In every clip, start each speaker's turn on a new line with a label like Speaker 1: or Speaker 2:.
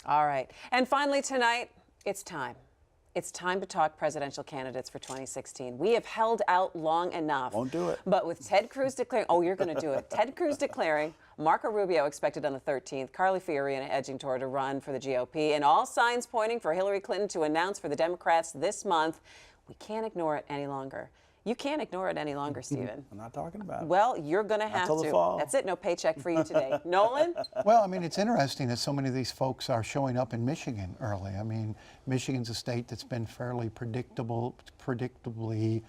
Speaker 1: All right. And finally tonight, it's time. It's time to talk presidential candidates for 2016. We have held out long enough.
Speaker 2: Won't do it.
Speaker 1: But with Ted Cruz declaring, oh, you're going to do it. Ted Cruz declaring, Marco Rubio expected on the 13th, Carly Fiorina edging toward a run for the GOP, and all signs pointing for Hillary Clinton to announce for the Democrats this month. We can't ignore it any longer. You can't ignore it any longer, Stephen.
Speaker 2: I'm not talking about it.
Speaker 1: Well, you're going to have
Speaker 2: Until
Speaker 1: to.
Speaker 2: the fall.
Speaker 1: That's it. No paycheck for you today. Nolan?
Speaker 3: Well, I mean, it's interesting that so many of these folks are showing up in Michigan early. I mean, Michigan's a state that's been fairly predictably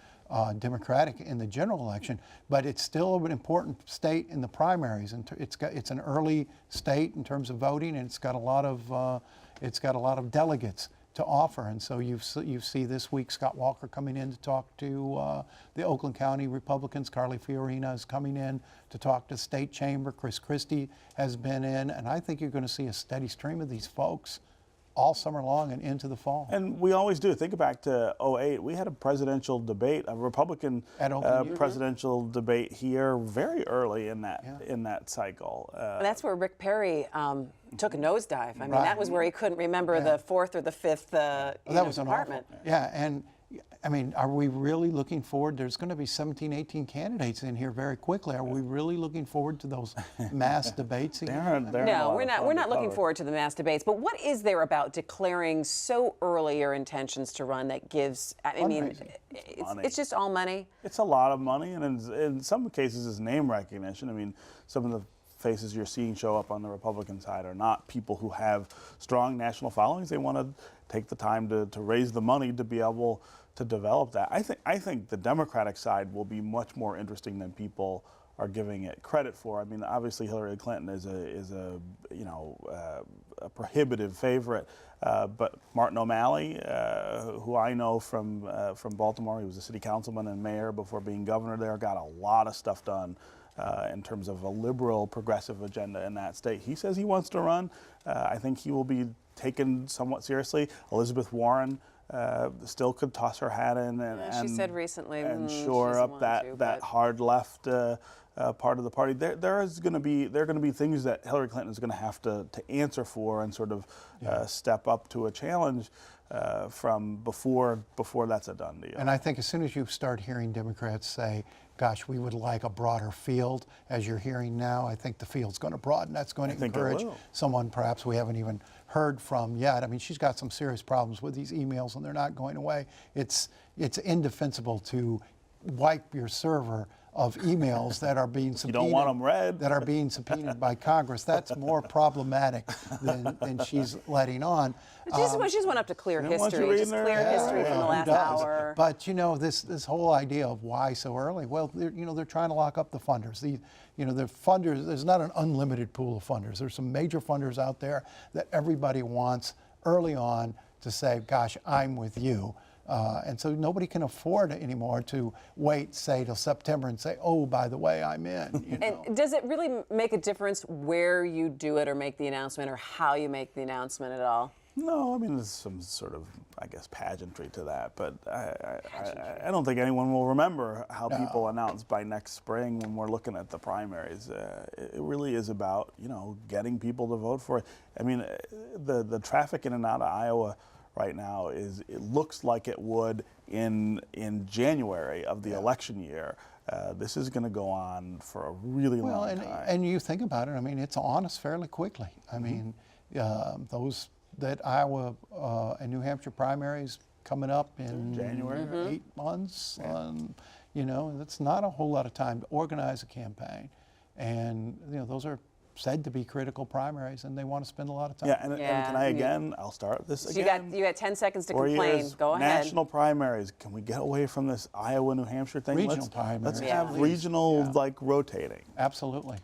Speaker 3: Democratic in the general election, but it's still an important state in the primaries. And it's an early state in terms of voting, and it's got a lot of delegates to offer. And so you see this week Scott Walker coming in to talk to the Oakland County Republicans. Carly Fiorina is coming in to talk to the state chamber. Chris Christie has been in. And I think you're going to see a steady stream of these folks all summer long and into the fall.
Speaker 2: And we always do. Think back to 2008. We had a presidential debate, a Republican presidential debate here very early in that cycle.
Speaker 1: Well, that's where Rick Perry took a nosedive. I mean, that was where he couldn't remember the fourth or the fifth department.
Speaker 3: Yeah, and I mean, are we really looking forward? There's going to be 17, 18 candidates in here very quickly. Are we really looking forward to those mass debates again?
Speaker 1: No, we're not looking forward to the mass debates. But what is there about declaring so early your intentions to run that gives? I mean, it's just all money.
Speaker 2: It's a lot of money, and in some cases, it's name recognition. I mean, some of the faces you're seeing show up on the Republican side are not people who have strong national followings. They want to take the time to raise the money to be able to develop that. I think the Democratic side will be much more interesting than people are giving it credit for. I mean, obviously Hillary Clinton is a prohibitive favorite, but Martin O'Malley, who I know from Baltimore, he was a city councilman and mayor before being governor there, got a lot of stuff done in terms of a liberal progressive agenda in that state. He says he wants to run. I think he will be taken somewhat seriously. Elizabeth Warren still could toss her hat in and
Speaker 1: she said recently
Speaker 2: and shore up that hard left part of the party. There are going to be things that Hillary Clinton is going to have to answer for and sort of step up to a challenge from before that's a done deal.
Speaker 3: And I think as soon as you start hearing Democrats say, gosh, we would like a broader field, as you're hearing now, I think the field's going to broaden. That's going to encourage someone perhaps we haven't even heard from yet. I mean, she's got some serious problems with these emails, and they're not going away. It's indefensible to wipe your server of emails that are being subpoenaed.
Speaker 2: You don't want them read.
Speaker 3: That are being subpoenaed by Congress. That's more problematic than she's letting on.
Speaker 1: She just went up to clear history. Just clear history from the last hour.
Speaker 3: But you know, this whole idea of why so early? Well, they're trying to lock up the funders. The funders. There's not an unlimited pool of funders. There's some major funders out there that everybody wants early on to say, "Gosh, I'm with you." And so nobody can afford anymore to wait, say, till September and say, oh, by the way, I'm in.
Speaker 1: And does it really make a difference where you do it or make the announcement or how you make the announcement at all?
Speaker 2: No, I mean, there's some sort of, I guess, pageantry to that. But I don't think anyone will remember how people announce by next spring when we're looking at the primaries. It really is about, getting people to vote for it. I mean, the traffic in and out of Iowa right now it looks like it would in January of the election year. This is going to go on for a really long time.
Speaker 3: And you think about it, I mean, it's on us fairly quickly. I mean, that Iowa and New Hampshire primaries coming up in
Speaker 2: January,
Speaker 3: 8 months. That's not a whole lot of time to organize a campaign. And, those are said to be critical primaries, and they want to spend a lot of time.
Speaker 2: Yeah, and can I again? I'll start this again.
Speaker 1: You got 10 seconds to
Speaker 2: 4
Speaker 1: complain.
Speaker 2: years,
Speaker 1: Go ahead.
Speaker 2: National primaries. Can we get away from this Iowa, New Hampshire thing?
Speaker 3: Regional primaries.
Speaker 2: Let's have regional, rotating.
Speaker 3: Absolutely.